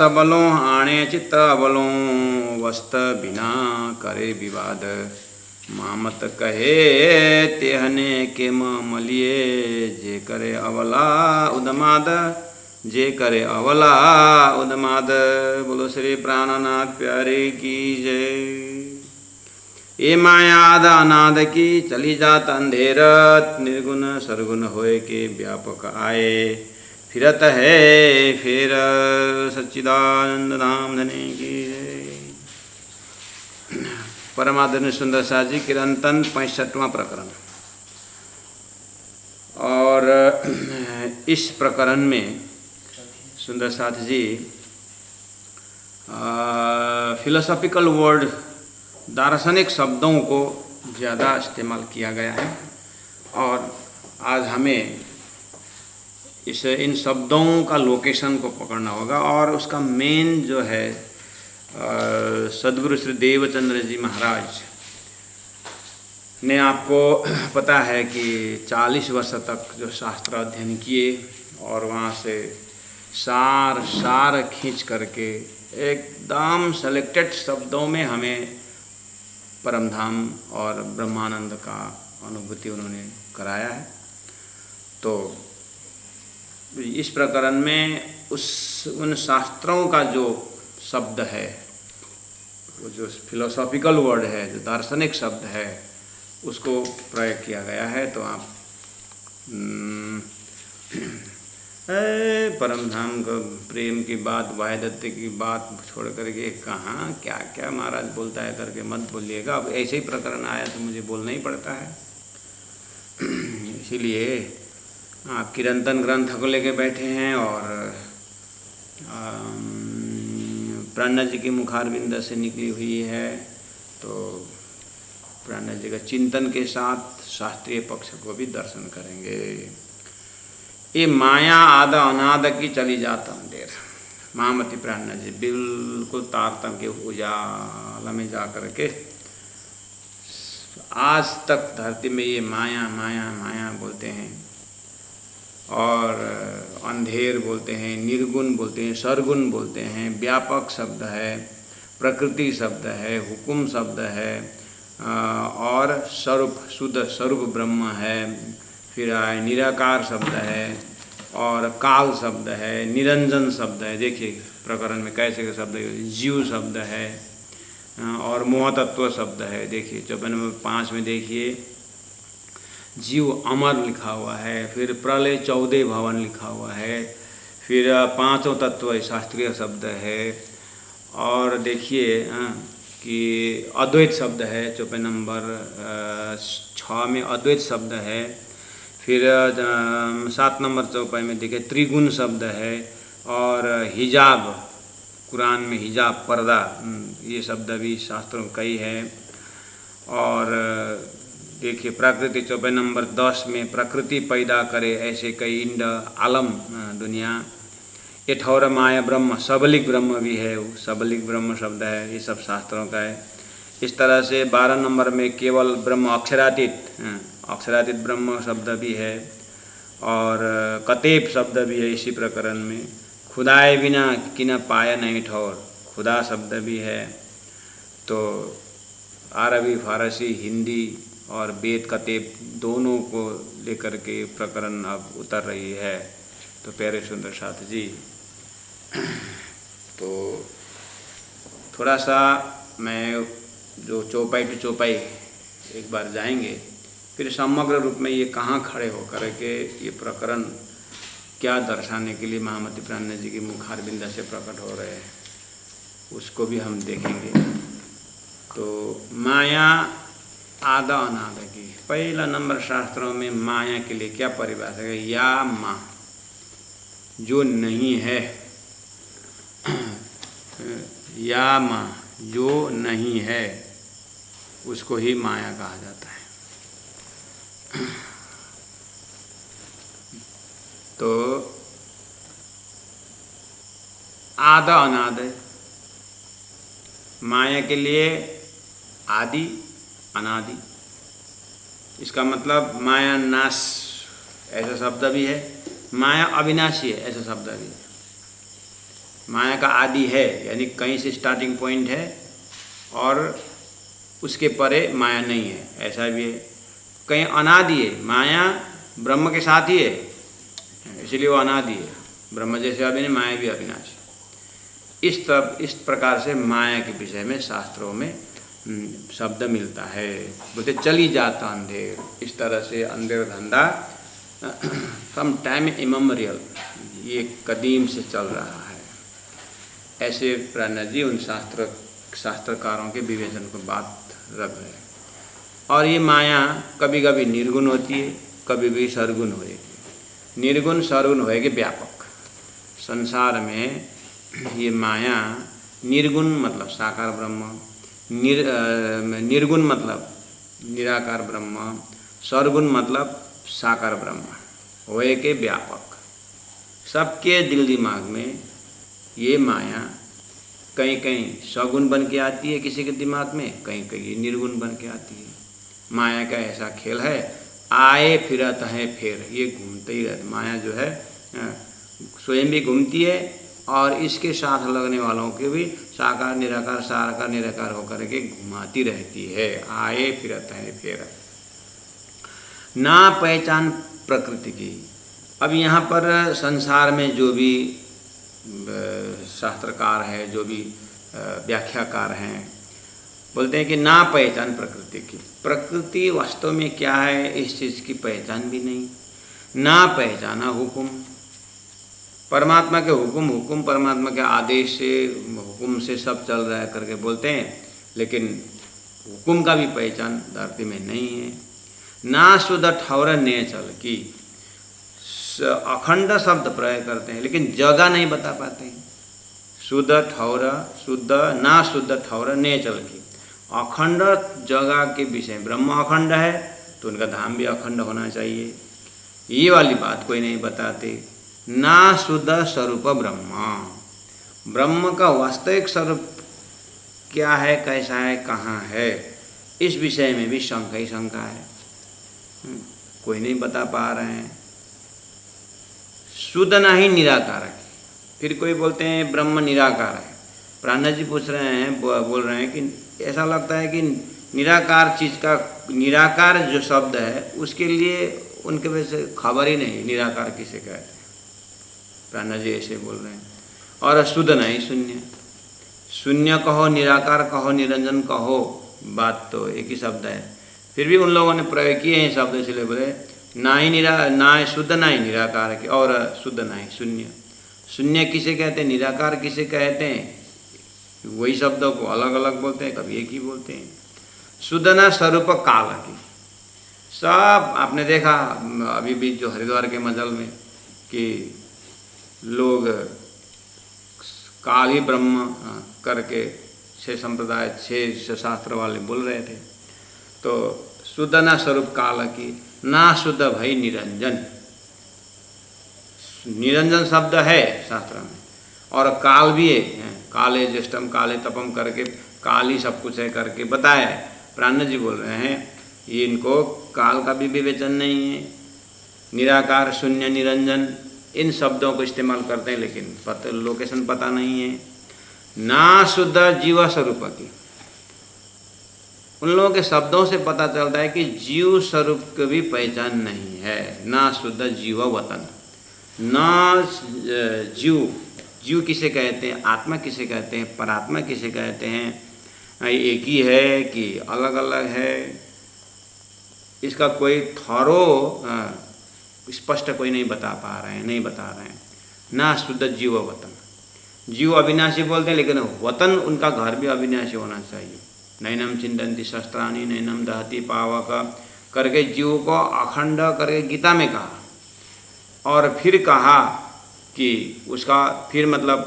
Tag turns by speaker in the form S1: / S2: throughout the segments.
S1: सबलों आणे चित्त अबलों वस्त बिना करे विवाद मामत कहे तेहने के मलिए जे करे अवला उदमाद जे करे अवला उदमाद। बोलो श्री प्राणनाथ प्यारे की जय। ये माया आद अनाद की चली जात अंधेरत निर्गुण सरगुण होए के व्यापक आए फिरत है फिर सच्चिदानंद धाम धने की जय। परमादरणीय सुंदर साथ जी कीर्तन 65वां प्रकरण। और इस प्रकरण में सुंदर साथ जी फिलोसॉफिकल वर्ड दार्शनिक शब्दों को ज़्यादा इस्तेमाल किया गया है और आज हमें इन शब्दों का लोकेशन को पकड़ना होगा और उसका मेन जो है सद्गुरु श्री देवचंद्र जी महाराज ने, आपको पता है कि 40 वर्ष तक जो शास्त्र अध्ययन किए और वहाँ से सार खींच करके एकदम सेलेक्टेड शब्दों में हमें परमधाम और ब्रह्मानंद का अनुभूति उन्होंने कराया है। तो इस प्रकरण में उन शास्त्रों का जो शब्द है, वो जो फिलोसॉफिकल वर्ड है, जो दार्शनिक शब्द है, उसको प्रयोग किया गया है। तो आप परमधाम का प्रेम की बात, वायदत्त की बात छोड़ करके कहाँ क्या क्या महाराज बोलता है करके मत बोलिएगा। अब ऐसे ही प्रकरण आया तो मुझे बोलना ही पड़ता है। इसीलिए आप कीर्तन ग्रंथ को लेके बैठे हैं और प्राणनाथ जी की मुखारविंद से निकली हुई है, तो प्राणनाथ जी का चिंतन के साथ शास्त्रीय पक्ष को भी दर्शन करेंगे। ये माया आद अनाद की चली जाता अंधेर। महामती प्राणनाथ जी बिल्कुल तारतम के उजाला में जा कर के आज तक धरती में ये माया माया माया बोलते हैं और अंधेर बोलते हैं, निर्गुण बोलते हैं, सरगुण बोलते हैं, व्यापक शब्द है, प्रकृति शब्द है, हुकुम शब्द है और स्वरूप शुद्ध स्वरूप ब्रह्म है। फिर आए निराकार शब्द है और काल शब्द है, निरंजन शब्द है। देखिए प्रकरण में कैसे के शब्द है, जीव शब्द है और मोहतत्व शब्द है। देखिए 54 में देखिए जीव अमर लिखा हुआ है, फिर प्रलय 14 भवन लिखा हुआ है, फिर पांचों तत्व शास्त्रीय शब्द है। और देखिए कि अद्वैत शब्द है, 54 नंबर 6 में अद्वैत शब्द है। फिर 7 नंबर 54 में देखिए त्रिगुण शब्द है और हिजाब, कुरान में हिजाब पर्दा, ये शब्द भी शास्त्रों में कई है। और देखिए प्रकृति 54 नंबर 10 में प्रकृति पैदा करे ऐसे कई इंड आलम दुनिया। ये ठौर माया ब्रह्म, सबलिक ब्रह्म भी है, वो सबलिक ब्रह्म शब्द है, ये सब शास्त्रों का है। इस तरह से 12 नंबर में केवल ब्रह्म अक्षरातीत, अक्षरातीत ब्रह्म शब्द भी है और कतेब शब्द भी है इसी प्रकरण में। खुदाए बिना किना पाया नहीं ठौर, खुदा शब्द भी है। तो अरबी, फारसी, हिंदी और वेद कतेब दोनों को लेकर के प्रकरण अब उतर रही है। तो प्यारे सुंदर साथ जी, तो थोड़ा सा मैं जो चौपाई टू चौपाई एक बार जाएंगे, फिर समग्र रूप में ये कहाँ खड़े होकर के ये प्रकरण क्या दर्शाने के लिए महामती प्राणनाथ जी की मुखारविंद से प्रकट हो रहे हैं, उसको भी हम देखेंगे। तो माया आदा अनाद की पहला नंबर शास्त्रों में माया के लिए क्या परिभाषा है? या माँ, जो नहीं है, या माँ जो नहीं है उसको ही माया कहा जाता है। तो आदा अनाद, माया के लिए आदि अनादि, इसका मतलब माया नाश ऐसा शब्द भी है, माया अविनाशी है ऐसा शब्द भी है। माया का आदि है, यानी कहीं से स्टार्टिंग पॉइंट है और उसके परे माया नहीं है, ऐसा भी है। कहीं अनादि है, माया ब्रह्म के साथ ही है, इसलिए वो अनादि है। ब्रह्म जैसे अभी नहीं, माया भी अविनाशी। इस प्रकार से माया के विषय में शास्त्रों में शब्द मिलता है। बोलते चली जाता अंधेर, इस तरह से अंधेर धंधा फ्रॉम टाइम इमेमोरियल, ये कदीम से चल रहा है। ऐसे प्राणनाथ जी उन शास्त्रकारों के विवेचन को बात रख रहे हैं। और ये माया कभी कभी निर्गुण होती है, कभी भी सरगुण होएगी। निर्गुण सरगुण होएगी व्यापक। संसार में ये माया निर्गुण मतलब साकार ब्रह्म, निर्गुण मतलब निराकार ब्रह्म, सरगुण मतलब साकार ब्रह्म होए के व्यापक। सबके दिल दिमाग में ये माया कहीं कहीं सगुण बन के आती है किसी के दिमाग में, कहीं कहीं निर्गुण बन के आती है। माया का ऐसा खेल है, आए फिरत है फिर, ये घूमते ही रहते। माया जो है स्वयं भी घूमती है और इसके साथ लगने वालों के भी साकार निराकार होकर के घुमाती रहती है। आए फिरत है फिर, ना पहचान प्रकृति की। अब यहाँ पर संसार में जो भी शास्त्रकार है, जो भी व्याख्याकार हैं, बोलते हैं कि ना पहचान प्रकृति की। प्रकृति वास्तव में क्या है, इस चीज़ की पहचान भी नहीं। ना पहचाना हुकुम, परमात्मा के हुकुम परमात्मा के आदेश से, हुकुम से सब चल रहा है करके बोलते हैं, लेकिन हुकुम का भी पहचान धरती में नहीं है। ना शुद्ध ठौर ने चल की, अखंड शब्द प्रयोग करते हैं लेकिन जगह नहीं बता पाते हैं। शुद्ध ठौर, शुद्ध ना शुद्ध ठौर ने चल की, अखंड जगह के विषय। ब्रह्म अखंड है तो उनका धाम भी अखंड होना चाहिए, ये वाली बात कोई नहीं बताते। ना शुद्ध स्वरूप ब्रह्म, ब्रह्म का वास्तविक स्वरूप क्या है, कैसा है, कहाँ है, इस विषय में भी शंका ही शंका है, कोई नहीं बता पा रहे हैं। शुद्ध ना ही निराकार है, फिर कोई बोलते हैं ब्रह्म निराकार है। प्राणनाथ जी पूछ रहे हैं, बोल रहे हैं कि ऐसा लगता है कि निराकार चीज़ का, निराकार जो शब्द है उसके लिए उनके वैसे खबर ही नहीं निराकार किसे कहते हैं। प्राणनाथ जी ऐसे बोल रहे हैं। और शुद्ध नहीं शून्य, शून्य कहो, निराकार कहो, निरंजन कहो, बात तो एक ही शब्द है। फिर भी उन लोगों ने प्रयोग किए हैं शब्द, इसलिए बोले ना ही ना शुद्ध ना ही निराकार की, और शुद्ध ना ही शून्य। शून्य किसे कहते हैं, निराकार किसे कहते हैं, वही शब्दों को अलग अलग बोलते हैं, कभी एक ही बोलते हैं। शुद्ध ना स्वरूप काल की, सब आपने देखा अभी भी जो हरिद्वार के मजल में कि लोग काल ही ब्रह्म करके 6 संप्रदाय 6 शास्त्र वाले बोल रहे थे। तो शुद्ध ना स्वरूप काल की, ना शुद्ध भई निरंजन। निरंजन शब्द है शास्त्र में, और काल भी है, काले ज्येष्ठम काले तपम करके काल ही सब कुछ है करके बताया है। प्राणनाथ जी बोल रहे हैं ये इनको काल का भी विवेचन नहीं है। निराकार, शून्य, निरंजन, इन शब्दों को इस्तेमाल करते हैं लेकिन लोकेशन पता नहीं है। ना शुद्ध जीव स्वरूप की, उन लोगों के शब्दों से पता चलता है कि जीव स्वरूप की भी पहचान नहीं है। ना शुद्ध जीव वतन, ना जीव किसे कहते हैं, आत्मा किसे कहते हैं, परात्मा किसे कहते हैं, एक ही है कि अलग अलग है, इसका कोई थॉरो स्पष्ट कोई नहीं बता पा रहे हैं, नहीं बता रहे हैं। ना शुद्ध जीव वतन, जीव अविनाशी बोलते हैं लेकिन वतन उनका घर भी अविनाशी होना चाहिए। नैनम चिंतन्ति शस्त्राणि नैनम दहति पावक करके जीव को अखंड करके गीता में कहा, और फिर कहा कि उसका फिर मतलब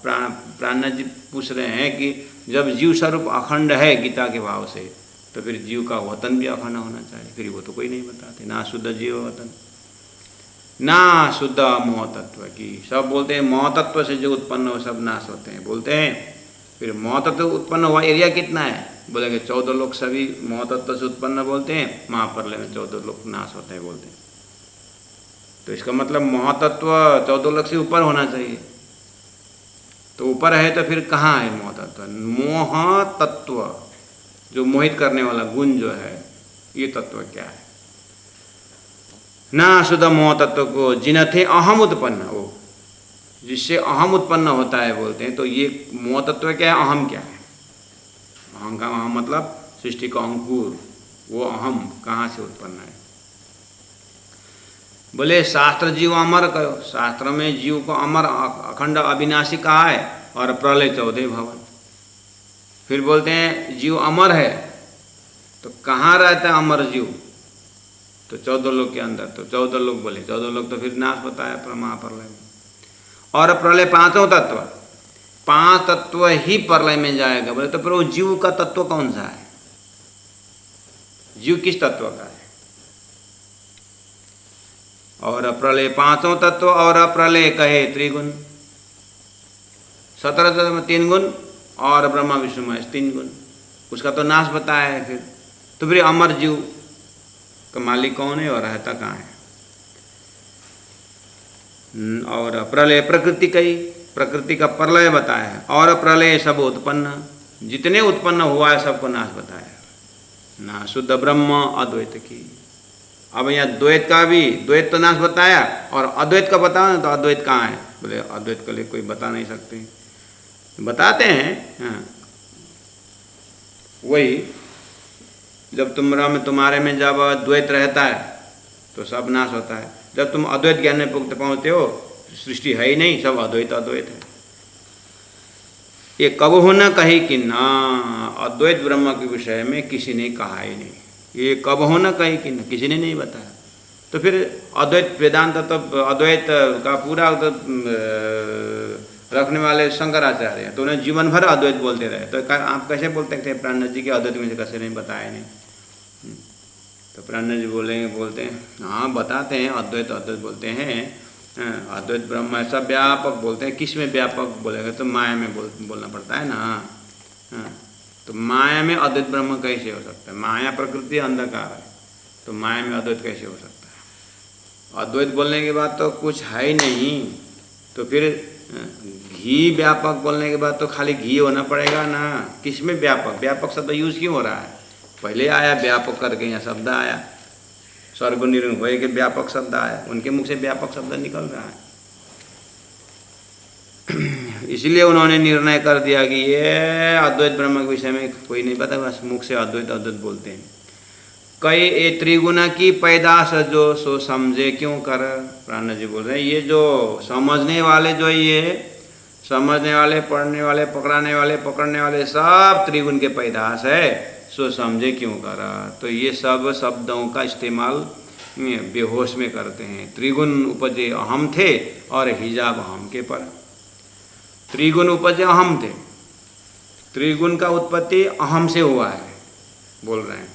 S1: प्राणनाथ जी पूछ रहे हैं कि जब जीव स्वरूप अखंड है गीता के भाव से, तो फिर जीव का वतन भी अखंड होना चाहिए। फिर वो तो कोई नहीं बताते। ना शुद्ध जीव वतन, ना शुद्ध मोह तत्व की, सब बोलते हैं मोह तत्व से जो उत्पन्न हो सब नाश होते हैं बोलते हैं। फिर मोह तत्व उत्पन्न हुआ एरिया कितना है, बोलेंगे 14 लोग सभी मोह तत्व से उत्पन्न बोलते हैं, महाप्रलय में 14 लोग नाश होते हैं बोलते हैं। तो इसका मतलब मोह तत्व 14 लोग से ऊपर होना चाहिए। तो ऊपर है तो फिर कहाँ है मोह तत्व? मोह तत्व जो मोहित करने वाला गुण जो है, ये तत्व क्या है? ना शुद्ध मोह तत्व को जिनथे अहम उत्पन्न हो, जिससे अहम उत्पन्न होता है बोलते हैं। तो ये मोह तत्व क्या है? अहम क्या है? अहम का अहम मतलब सृष्टि का अंकुर, वो अहम कहाँ से उत्पन्न है? बोले शास्त्र जीव अमर कहो, शास्त्र में जीव को अमर अखंड अविनाशी कहा है, और प्रलय 14 भवन। फिर बोलते हैं जीव अमर है, तो कहाँ रहता है अमर जीव? तो 14 लोक के अंदर। तो 14 लोक बोले, 14 लोक तो फिर नाश बताया महाप्रलय में। और प्रलय 5वां तत्व, 5 तत्व ही प्रलय में जाएगा। बोले तो फिर वो जीव का तत्व कौन सा है? जीव किस तत्व का है? और प्रलय 5वां तत्व, और प्रलय कहे त्रिगुण, 17 तत्व में 3 गुण, और ब्रह्मा विष्णु महेश 3 गुण, उसका तो नाश बताया है। फिर तो फिर अमर जीव का मालिक कौन है और रहता कहाँ है? और प्रलय प्रकृति कही, प्रकृति का प्रलय बताया है। और प्रलय सब उत्पन्न, जितने उत्पन्न हुआ है सबको नाश बताया। ना शुद्ध ब्रह्म अद्वैत की। अब यहाँ द्वैत का भी, द्वैत तो नाश बताया, और अद्वैत का बताओ ना, तो अद्वैत कहाँ है? बोले अद्वैत के लिए कोई बता नहीं सकते, बताते हैं। हाँ, वही जब तुम्हारे में जब द्वैत रहता है तो सब नाश होता है। जब तुम अद्वैत ज्ञान में पहुँचते हो, सृष्टि है ही नहीं, सब अद्वैत अद्वैत है। ये कब होना कही कि ना, अद्वैत ब्रह्म के विषय में किसी ने कहा ही नहीं। ये कब होना कही कि ना, किसी ने नहीं बताया। तो फिर अद्वैत वेदांत तो अद्वैत का पूरा तो रखने वाले शंकराचार्य हैं, तो उन्हें जीवन भर अद्वैत बोलते रहे। तो आप कैसे बोलते थे प्राणनाथ जी के अद्वैत में से कैसे नहीं बताया नहीं? तो प्राणनाथ जी बोलते हैं हाँ बताते हैं, अद्वैत अद्वैत बोलते हैं, अद्वैत ब्रह्म ऐसा व्यापक बोलते हैं। किस में व्यापक बोलेगा? तो माया में बोलना पड़ता है ना। तो माया में अद्वैत ब्रह्म कैसे हो सकता है? माया प्रकृति अंधकार है, तो माया में अद्वैत कैसे हो सकता है? अद्वैत बोलने के बाद तो कुछ है ही नहीं। तो फिर घी व्यापक बोलने के बाद तो खाली घी होना पड़ेगा ना। किस में व्यापक? व्यापक शब्द यूज क्यों हो रहा है? पहले आया व्यापक करके, यहाँ शब्द आया स्वर्ग निर्णय के व्यापक शब्द आया, उनके मुख से व्यापक शब्द निकल रहा है। इसलिए उन्होंने निर्णय कर दिया कि ये अद्वैत ब्रह्म के विषय में कोई नहीं पता, बस मुख से अद्वैत अद्वैत बोलते हैं। कई ए त्रिगुण की पैदाश जो सो समझे क्यों कर। प्राण जी बोल रहे हैं ये जो समझने वाले, जो ये समझने वाले, पढ़ने वाले, पकड़ाने वाले, पकड़ने वाले, सब त्रिगुण के पैदाश है, सो समझे क्यों करा। तो ये सब शब्दों का इस्तेमाल बेहोश में करते हैं। त्रिगुण उपजे अहम थे और हिजाब अहम के पर। त्रिगुण उपजे अहम थे, त्रिगुण का उत्पत्ति अहम से हुआ है बोल रहे हैं।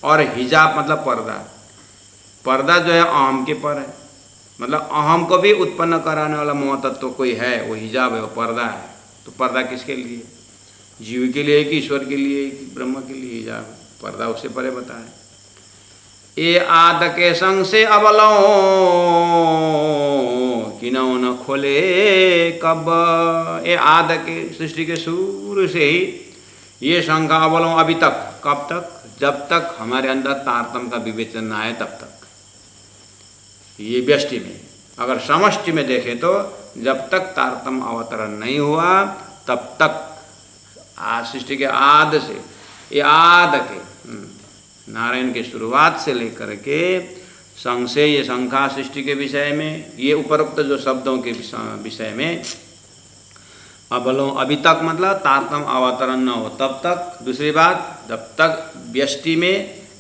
S1: और हिजाब मतलब पर्दा, पर्दा जो है अहम के पर है। मतलब अहम को भी उत्पन्न कराने वाला मोह तत्व कोई है, वो हिजाब है, वो पर्दा है। तो पर्दा किसके लिए? जीव के लिए कि ईश्वर के लिए कि ब्रह्म के लिए? हिजाब पर्दा उससे परे बताए। ये आद के संग से अबलो किनौ न खोले कब। ये आद के सृष्टि के शुरू से ही ये शंका अबलो अभी तक, कब तक? जब तक हमारे अंदर तारतम्य का विवेचन ना आए तब तक। ये व्यष्टि में, अगर समष्टि में देखें तो जब तक तारतम्य अवतरण नहीं हुआ तब तक सृष्टि के आद से, ये आद के नारायण के शुरुआत से लेकर के संशय, ये शंका सृष्टि के विषय में, ये उपरोक्त जो शब्दों के विषय में अबलों अभी तक मतलब तारतम्य अवतरण न हो तब तक। दूसरी बात, जब तक व्यष्टि में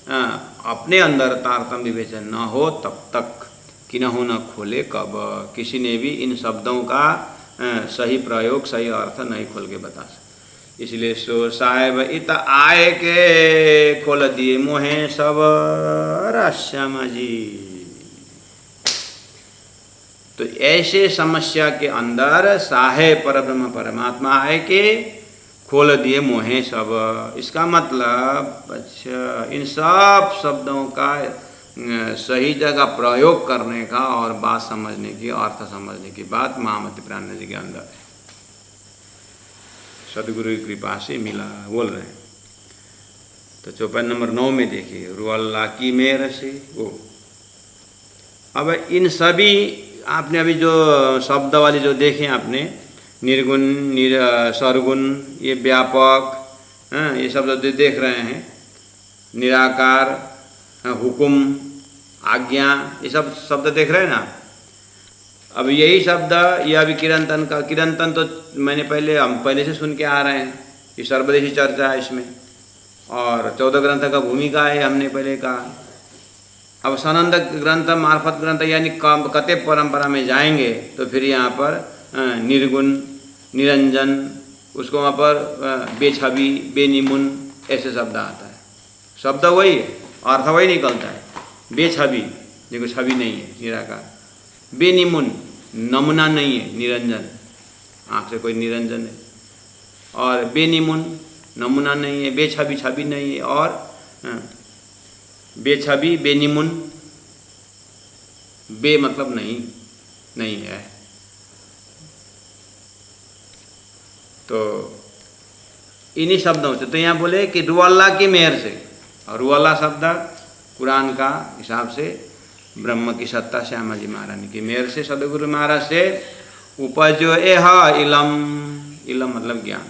S1: अपने अंदर तारतम्य विवेचन न हो तब तक किन्हु न खोले कब। किसी ने भी इन शब्दों का सही प्रयोग, सही अर्थ नहीं खोल के बता सकते। इसलिए सो साहेब इत आए के खोल दिए मोहे सब राश्यामा जी। तो ऐसे समस्या के अंदर साहेब परब्रह्म परमात्मा आए के खोल दिए मोहे सब। इसका मतलब अच्छा, इन सब शब्दों का सही जगह प्रयोग करने का और बात समझने की, अर्थ समझने की बात महामती प्राण जी के अंदर है। सदगुरु की कृपा से मिला बोल रहे हैं। तो चौपाई नंबर 9 में देखिए, रू अल्लाह की मेहर से वो। अब इन सभी आपने अभी जो शब्द वाली जो देखे आपने, निर्गुण सरगुण, ये व्यापक, ये शब्द जो देख रहे हैं, निराकार, हुकुम, आज्ञा, ये सब शब्द देख रहे हैं ना। अब यही शब्द ये अभी किरंतन का, किरंतन तो हम पहले से सुन के आ रहे हैं, ये सर्वदेशी चर्चा है इसमें, और 14 ग्रंथ का भूमिका है हमने पहले कहा। अब सनंद ग्रंथ, मार्फत ग्रंथ यानी कते परंपरा में जाएंगे तो फिर यहाँ पर निर्गुण, निरंजन, उसको वहाँ पर बेछवि, बेनिमुन ऐसे शब्द आता है। शब्द वही है, अर्थ वही निकलता है। बेछवि, देखो छवि नहीं है निराकार, बेनिमुन, नमूना नहीं है निरंजन, आँख से कोई निरंजन है, और बेनिमुन, नमूना नहीं है, बेछवि, छवि नहीं है, और बेछवि, बेनिमुन, बे मतलब नहीं है। तो इन्हीं शब्दों से, तो यहाँ बोले कि रू अल्लाह की मेहर से, और रू अल्लाह शब्द कुरान का हिसाब से ब्रह्म की सत्ता श्यामा जी महारानी की मेहर से, सदगुरु महाराज से उपजो एह इलम, इलम मतलब ज्ञान,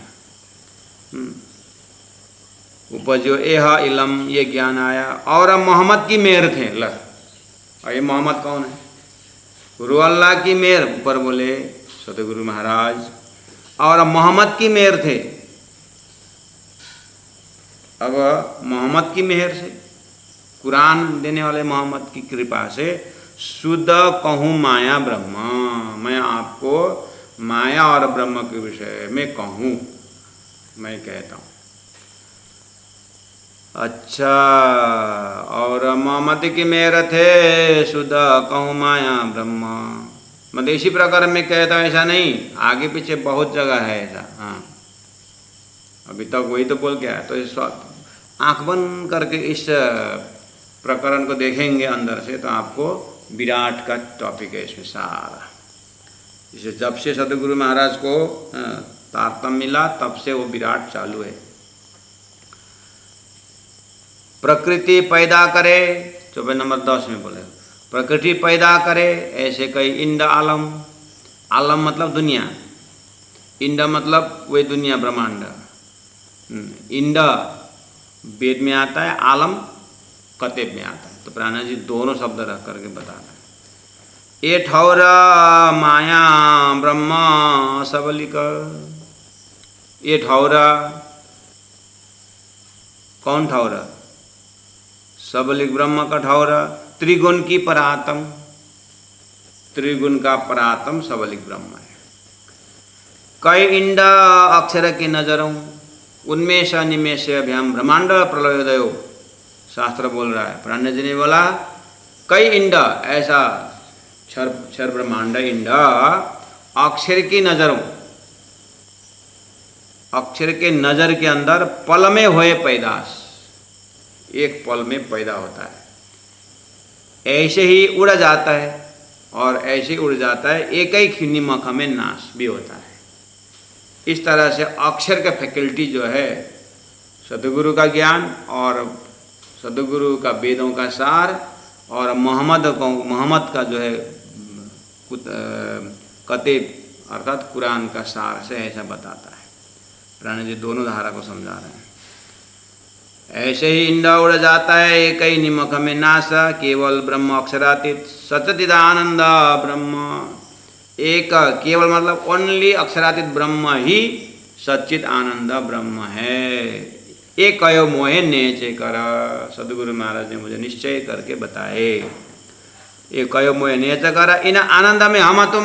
S1: उपजो एह इलम, ये ज्ञान आया। और अब मोहम्मद की मेहर थे, और ये मोहम्मद कौन है? रू अल्लाह की मेहर, ऊपर बोले सदगुरु महाराज, और मोहम्मद की मेहर थे। अब मोहम्मद की मेहर से, कुरान देने वाले मोहम्मद की कृपा से, शुद्ध कहूँ माया ब्रह्म, मैं आपको माया और ब्रह्म के विषय में कहूँ, मैं कहता हूँ। अच्छा, और मोहम्मद की मेहर थे, शुद्ध कहूँ माया ब्रह्म, मतलब इसी प्रकार में कहता हूँ, ऐसा नहीं, आगे पीछे बहुत जगह है ऐसा। हाँ, अभी तक वही तो बोल के आया। तो इस आँख बंद करके इस प्रकरण को देखेंगे अंदर से, तो आपको विराट का टॉपिक है इसमें सारा। इसे जब से सदगुरु महाराज को तारतम्य मिला, तब से वो विराट चालू है। प्रकृति पैदा करे, चौपाई नंबर 10 में बोले, प्रकृति पैदा करे ऐसे कई इंड आलम, आलम मतलब दुनिया, इंड मतलब वही दुनिया, ब्रह्मांड। इंड वेद में आता है, आलम कतेब में आता है। तो प्राणा जी दोनों शब्द रख करके बता रहे हैं। ए ठौर माया ब्रह्म सबलिक, ये ठौर, कौन ठौर? सबलिक ब्रह्म का ठौर, त्रिगुण की परातम, त्रिगुण का परातम सबलिक ब्रह्म है। कई इंड अक्षर की नजरों, उन्मेष निमेष अभ्याम ब्रह्मांड प्रलयोदयो, शास्त्र बोल रहा है। प्राण्य जी ने बोला कई इंड, ऐसा क्षर ब्रह्मांड इंड अक्षर की नजरों, अक्षर के नजर के अंदर पल में हुए पैदाश, एक पल में पैदा होता है, ऐसे ही उड़ जाता है, और ऐसे ही उड़ जाता है, एक ही निमक में नाश भी होता है। इस तरह से अक्षर का फैकल्टी जो है, सदगुरु का ज्ञान और सदगुरु का वेदों का सार, और मोहम्मद का जो है कतेब अर्थात कुरान का सार से ऐसा बताता है। प्राणी जी दोनों धारा को समझा रहे हैं। ऐसे ही इंडा उड़ जाता है, एक ही निमक में नाश, केवल ब्रह्म अक्षरातीत सच्चिदानंद ब्रह्म, एक केवल मतलब ओनली अक्षरातीत ब्रह्म ही सच्चित आनंद ब्रह्म है। एक कयो मोहे नेचे कर, सदगुरु महाराज ने मुझे निश्चय करके बताए। एक कयो मोहे नेच कर, इन आनंद में हम तुम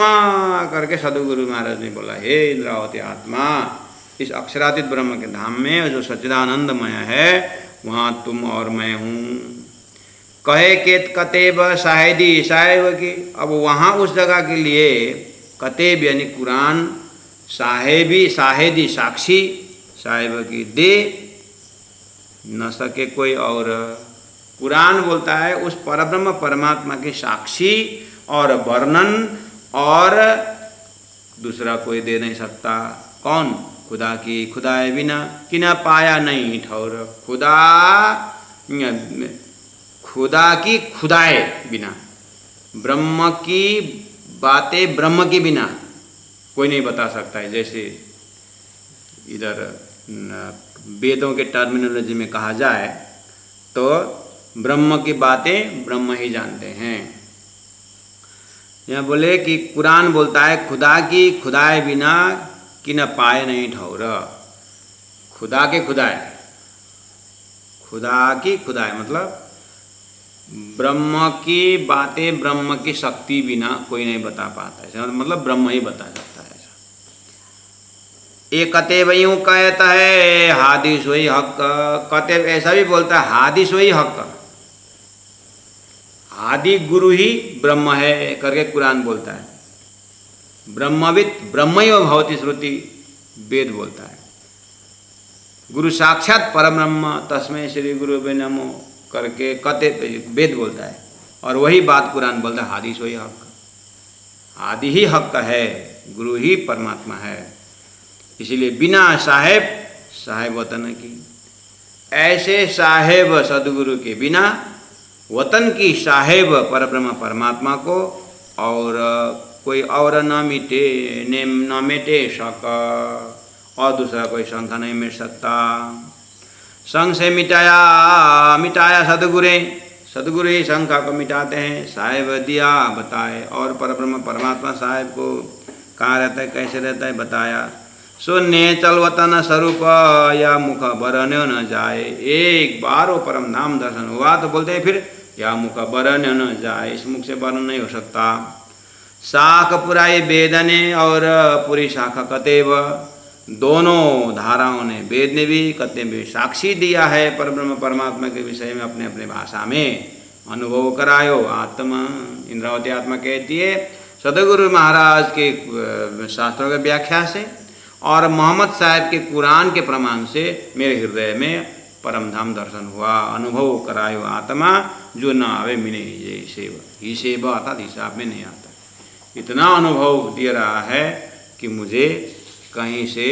S1: करके सदगुरु महाराज ने बोला, हे इंद्रावती आत्मा, इस अक्षरातीत ब्रह्म के धाम में जो सच्चिदानंदमय है, वहाँ तुम और मैं हूँ। कहे केत कतेब शाहिदी साहेब की, अब वहाँ उस जगह के लिए कतेब यानी कुरान, साहेबी शाहिदी साक्षी, साहेब की दे न सके कोई और। कुरान बोलता है उस परब्रह्म परमात्मा के साक्षी और वर्णन, और दूसरा कोई दे नहीं सकता। कौन? खुदा की खुदाए बिना किना पाया नहीं ठौर। खुदा की खुदाए बिना, ब्रह्म की बातें ब्रह्म के बिना कोई नहीं बता सकता है। जैसे इधर वेदों के टर्मिनोलॉजी में कहा जाए तो ब्रह्म की बातें ब्रह्म ही जानते हैं। यहाँ बोले कि कुरान बोलता है खुदा की खुदाए बिना कि न पाए नहीं ठौर। खुदा के खुदाए, खुदा की खुदाए मतलब ब्रह्म की बातें ब्रह्म की शक्ति बिना कोई नहीं बता पाता है, मतलब ब्रह्म ही बता सकता है। एक कतेब यूँ कहता है हादिस वही हक, कतेब ऐसा भी बोलता है हादिस वही हक, आदि गुरु ही ब्रह्म है करके कुरान बोलता है। ब्रह्मविद ब्रह्मैव भवति श्रुति वेद बोलता है। गुरु साक्षात परब्रह्म तस्मै श्री गुरु वे नमो करके कते वेद बोलता है, और वही बात कुरान बोलता है हादिस वही हक, आदि ही हक है, गुरु ही परमात्मा है। इसीलिए बिना साहेब साहेब वतन की, ऐसे साहेब सदगुरु के बिना वतन की साहेब परब्रह्म परमात्मा को और कोई और न मिटे न मिटे शक, और दूसरा कोई शंका नहीं मिट सकता। संग से मिटाया सदगुरे, सदगुरु ही शंका को मिटाते हैं। साहेब दिया बताए, और परब्रह्म परमात्मा साहेब को कहाँ रहता है कैसे रहता है बताया। सुनने चल वतन स्वरूप या मुख बरन्यो न जाए, एक बार वो परम धाम दर्शन हुआ तो बोलते हैं फिर या मुख बरन्यो न जाए, इस मुख से वर्णन नहीं हो सकता। शाख पुराई वेदने और पूरी शाखा कतेब, दोनों धाराओं ने वेद ने भी कतेब भी साक्षी दिया है परब्रह्म परमात्मा के विषय में अपने अपने भाषा में अनुभव करायो। आत्मा इंद्रावती आत्मा कहती है सदगुरु महाराज के शास्त्रों के व्याख्या से और मोहम्मद साहब के कुरान के प्रमाण से मेरे हृदय में परम धाम दर्शन हुआ, अनुभव करायो आत्मा जो न आवे मिने ही सेवा, ही सेवा अर्थात हिसाब में नहीं आता। इतना अनुभव दे रहा है कि मुझे कहीं से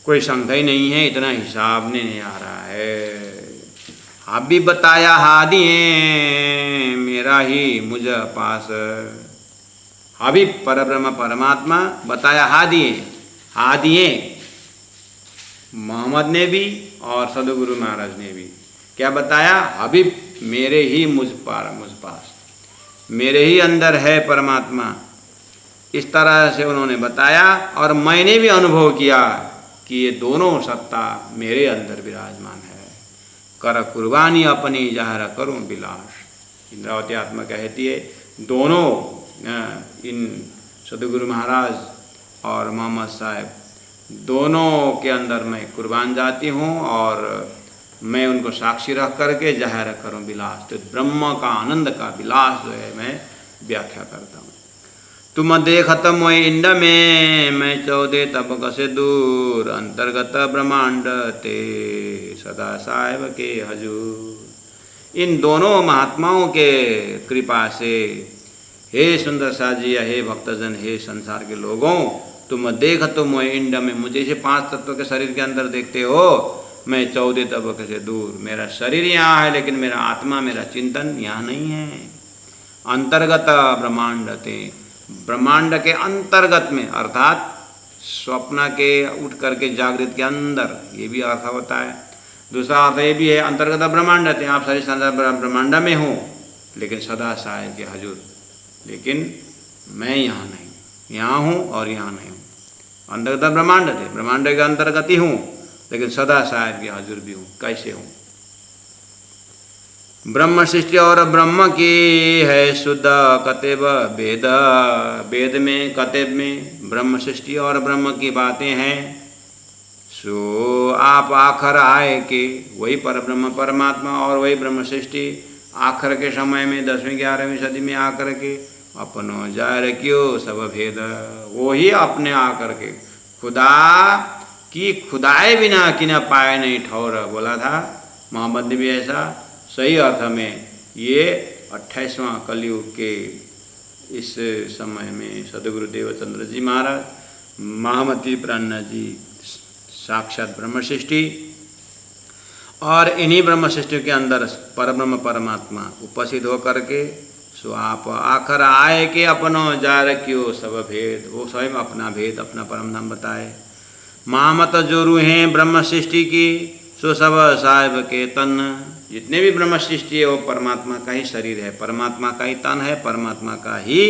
S1: कोई शंका ही नहीं है, इतना हिसाब में नहीं आ रहा है। आप भी बताया हादिए मेरा ही मुझ पास, अभी परब्रह्म परमात्मा बताया हादिए, हादिए मोहम्मद ने भी और सदगुरु महाराज ने भी क्या बताया, अभी मेरे ही मुझ पास, मेरे ही अंदर है परमात्मा, इस तरह से उन्होंने बताया। और मैंने भी अनुभव किया कि ये दोनों सत्ता मेरे अंदर विराजमान है। कर कुर्बानी अपनी जाहिर करूं विलास, इंद्रावती आत्मा कहती है दोनों इन सदगुरु महाराज और मोहम्मद साहब दोनों के अंदर मैं कुर्बान जाती हूँ और मैं उनको साक्षी रख करके जाहिर करूँ विलास। तो ब्रह्म का आनंद का विलास जो है मैं व्याख्या करता हूँ। तुम देखत मोय इंड में मैं 14 तब कसे दूर, अंतर्गत ब्रह्मांड ते सदा साहेब के हजूर। इन दोनों महात्माओं के कृपा से हे सुंदर साजी, हे भक्तजन, हे संसार के लोगों, तुम देख तो मोय इंड में, मुझे इसे 5 तत्वों के शरीर के अंदर देखते हो। मैं 14 तबके से दूर, मेरा शरीर यहाँ है लेकिन मेरा आत्मा मेरा चिंतन यहाँ नहीं है। अंतर्गत ब्रह्मांड ते, ब्रह्मांड के अंतर्गत में अर्थात स्वप्न के उठ करके जागृत के अंदर, ये भी अर्थ होता है। दूसरा अर्थ ये भी है अंतर्गत ब्रह्मांड थे, आप सारी संसार ब्रह्मांड में हो लेकिन सदा साहेब के हजूर, लेकिन मैं यहाँ नहीं, यहाँ हूँ और यहाँ नहीं हूँ। अंतर्गत ब्रह्मांड थे, ब्रह्मांड के अंतर्गत ही हूँ लेकिन सदा साहेब के हजूर भी हूँ। कैसे हूँ? ब्रह्म सृष्टि और ब्रह्म की है शुद्ध कतेब वेद, वेद में कतेब में ब्रह्म सृष्टि और ब्रह्म की बातें हैं। सो आप आखर आए कि वही परब्रह्म परमात्मा और वही ब्रह्म सृष्टि आखिर के समय में 10वीं 11वीं सदी में आकर के अपनो जाहिर क्यों सब भेद, वो ही अपने आकर के खुदा की खुदाए बिना कि न पाए नहीं ठौर बोला था मोहम्मद ने भी। ऐसा सही अर्थ में ये 28वां कलयुग के इस समय में सदगुरु देवचंद्र जी महाराज महामती प्राणनाथ जी साक्षात ब्रह्म सृष्टि, और इन्हीं ब्रह्म सृष्टि के अंदर परब्रह्म परमात्मा उपस्थित होकर के सो आप आखिर आए के अपनो जा रखियो सब भेद, वो स्वयं अपना भेद अपना परम नाम बताए। महामत जो रूहें ब्रह्म सृष्टि की सो सब साहिब के तन, जितने भी ब्रह्म सृष्टि है वो परमात्मा का ही शरीर है, परमात्मा का ही तन है, परमात्मा का ही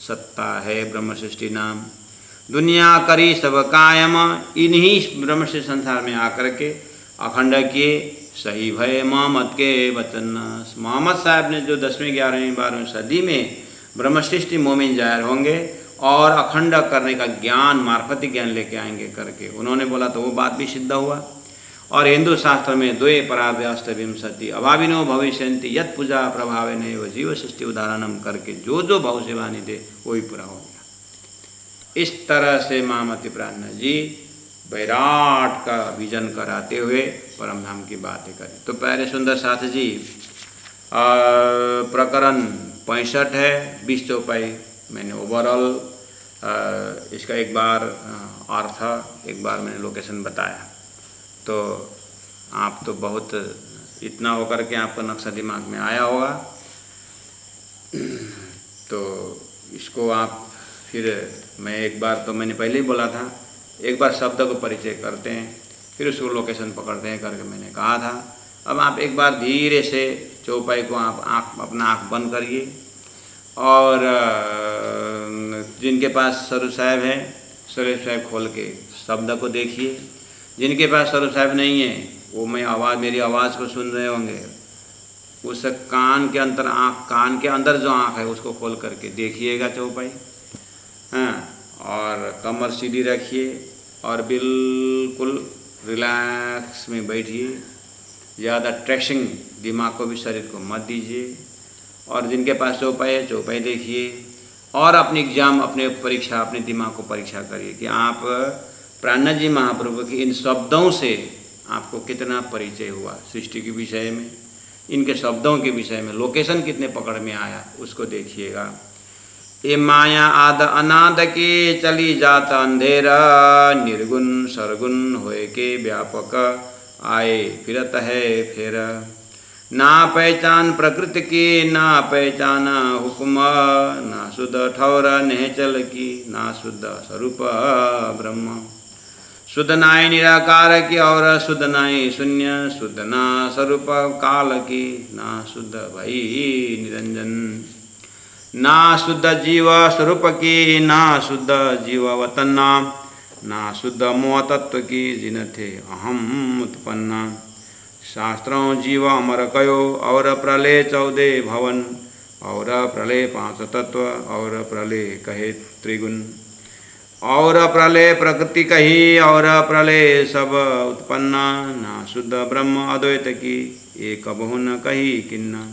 S1: सत्ता है ब्रह्म सृष्टि नाम। दुनिया करी सब कायम, इन्हीं ब्रह्म से संसार में आकर के अखंड किए सही भय मोहम्मद के वचन। मोहम्मद साहब ने जो 10वीं 11वीं 12वीं सदी में ब्रह्म सृष्टि मोमिन जाहिर होंगे और अखंड करने का ज्ञान मार्फती ज्ञान लेके आएंगे करके उन्होंने बोला, तो वो बात भी सिद्ध हुआ। और हिंदू शास्त्र में द्वे पराव्यस्त विंशति अभाविनो भविष्यन्ति यत् पूजा प्रभावे ने वो जीव सृष्टि उदाहरणम करके जो जो भविष्यवाणी दे वही पूरा हो गया। इस तरह से महामती प्राणनाथ जी वैराट का विजन कराते हुए परम धाम की बातें करें। तो प्यारे सुंदर साथ जी, प्रकरण 65 है, 20 चौपाई मैंने ओवरऑल इसका एक बार अर्थ एक बार मैंने लोकेशन बताया। तो आप तो बहुत इतना होकर के आपका नक्शा दिमाग में आया होगा, तो इसको आप फिर मैं एक बार तो मैंने पहले ही बोला था, एक बार शब्द को परिचय करते हैं फिर उसको लोकेशन पकड़ते हैं करके मैंने कहा था। अब आप एक बार धीरे से चौपाई को आप अपना आँख बंद करिए और जिनके पास स्वरूप साहिब है स्वरूप साहिब खोल के शब्द को देखिए, जिनके पास स्वरूप साहिब नहीं है वो मेरी आवाज़ को सुन रहे होंगे, उस कान के अंदर कान के अंदर जो आँख है उसको खोल करके देखिएगा चौपाई। हाँ, और कमर सीधी रखिए और बिल्कुल रिलैक्स में बैठिए, ज़्यादा ट्रेसिंग दिमाग को भी शरीर को मत दीजिए। और जिनके पास चौपाई है चौपाई देखिए और अपनी एग्जाम अपने परीक्षा अपने दिमाग को परीक्षा करिए कि आप प्राणनाथ जी महाप्रभु के इन शब्दों से आपको कितना परिचय हुआ सृष्टि के विषय में, इनके शब्दों के विषय में लोकेशन कितने पकड़ में आया उसको देखिएगा। ये माया आद अनाद के चली जाता अंधेरा, निर्गुण सरगुण होए के व्यापक आए फिरत है फिर। ना पहचान प्रकृति की ना पहचान हुक्म, ना शुद्ध ठौर निहचल की ना शुद्ध स्वरूप ब्रह्म। शुद्ध नाई निराकार की और शुद्ध नाई शून्य, शुद्ध ना स्वरूप काल की ना शुद्ध भई निरंजन। ना शुद्ध जीव स्वरूप की ना शुद्ध जीव वतन, ना शुद्ध मोह तत्व की जिन थे अहम उत्पन्न। शास्त्रों जीव अमर कयो और प्रलय 14 भवन, और प्रलय 5 तत्व और प्रलय कहे त्रिगुण। और प्रलय प्रकृति कही और प्रलय सब उत्पन्न, ना शुद्ध ब्रह्म अद्वैत की एक बहुन कही किन्न।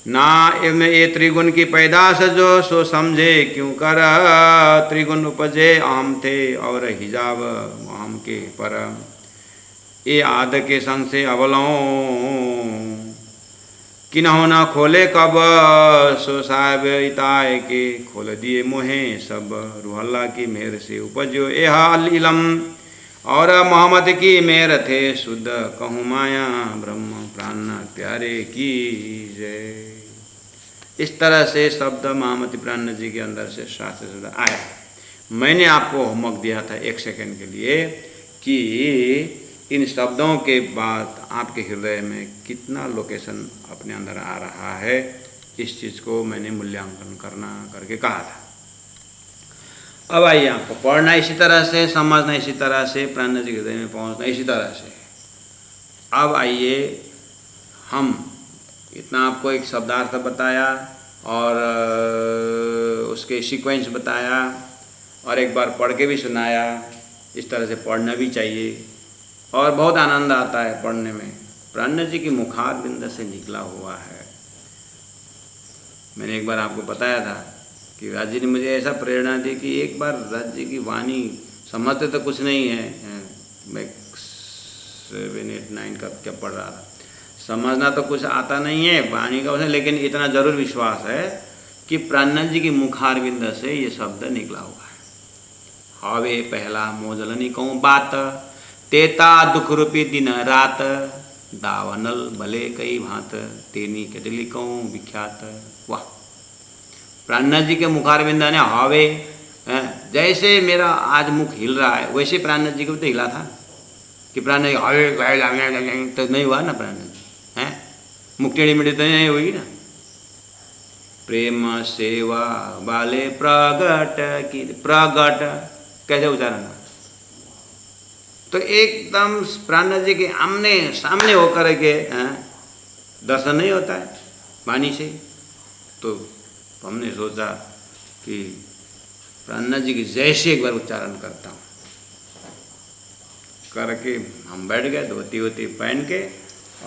S1: ना इनमें ये त्रिगुण की पैदाश जो सो समझे क्यों कर, त्रिगुण उपजे आम थे और हिजाब आम के पर। ये आद के संग से अवलों किन्हों न खोले कब, सो साहब इताए के खोल दिए मोहे सब। रूहल्ला की मेहर से उपजो यह इलम, और मोहम्मद की मेहर थे शुद्ध कहूँ माया ब्रह्म प्राणनाथ प्यारे की जय। इस तरह से शब्द महामती प्राणनाथ जी के अंदर से शास्त्र से आया। मैंने आपको होमवर्क दिया था 1 सेकंड के लिए कि इन शब्दों के बाद आपके हृदय में कितना लोकेशन अपने अंदर आ रहा है, इस चीज़ को मैंने मूल्यांकन करना करके कहा था। अब आइए आपको पढ़ना इसी तरह से, समझना इसी तरह से, प्राणनाथ जी के हृदय में पहुंचना इसी तरह से। अब आइए हम इतना आपको एक शब्दार्थ बताया और उसके सीक्वेंस बताया और एक बार पढ़ के भी सुनाया। इस तरह से पढ़ना भी चाहिए और बहुत आनंद आता है पढ़ने में। प्राणनाथ जी की मुखार बिंद से निकला हुआ है। मैंने एक बार आपको बताया था कि राज जी ने मुझे ऐसा प्रेरणा दी कि एक बार राज जी की वाणी समझते तो कुछ नहीं है, मैं 7, 8, 9 का क्या पढ़ रहा था, समझना तो कुछ आता नहीं है वाणी का उसने, लेकिन इतना जरूर विश्वास है कि प्राणनाथ जी की मुखार बिंद से ये शब्द निकला हुआ है। हवे पहला मोजलनी कहूँ बात, तेता दुख रूपी दिन रात, दावनल भले कई भांत, तेनी केटली कहूँ विख्यात। वाह, प्राणनाथ जी के मुखारविंद ने हवे, जैसे मेरा आज मुख हिल रहा है वैसे प्राणनाथ जी को तो हिला था कि प्राणनाथ हवे तो नहीं हुआ ना, प्राणनाथ जी हैं मुख टेढ़ी मेढ़ी तो नहीं हुई ना। प्रेम सेवा वाले प्रगट की, प्रगट कैसे उच्चारण, तो एकदम प्राणनाथ जी के आमने सामने होकर के दर्शन नहीं होता है वाणी से। तो हमने सोचा कि प्राणनाथ जी की जैसे एक बार उच्चारण करता हूँ, करके हम बैठ गए धोती वोती पहन के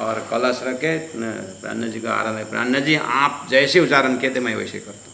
S1: और कलश रखे, प्राणनाथ जी का आराधना। प्राणनाथ जी आप जैसे उच्चारण कहते मैं वैसे करता हूँ।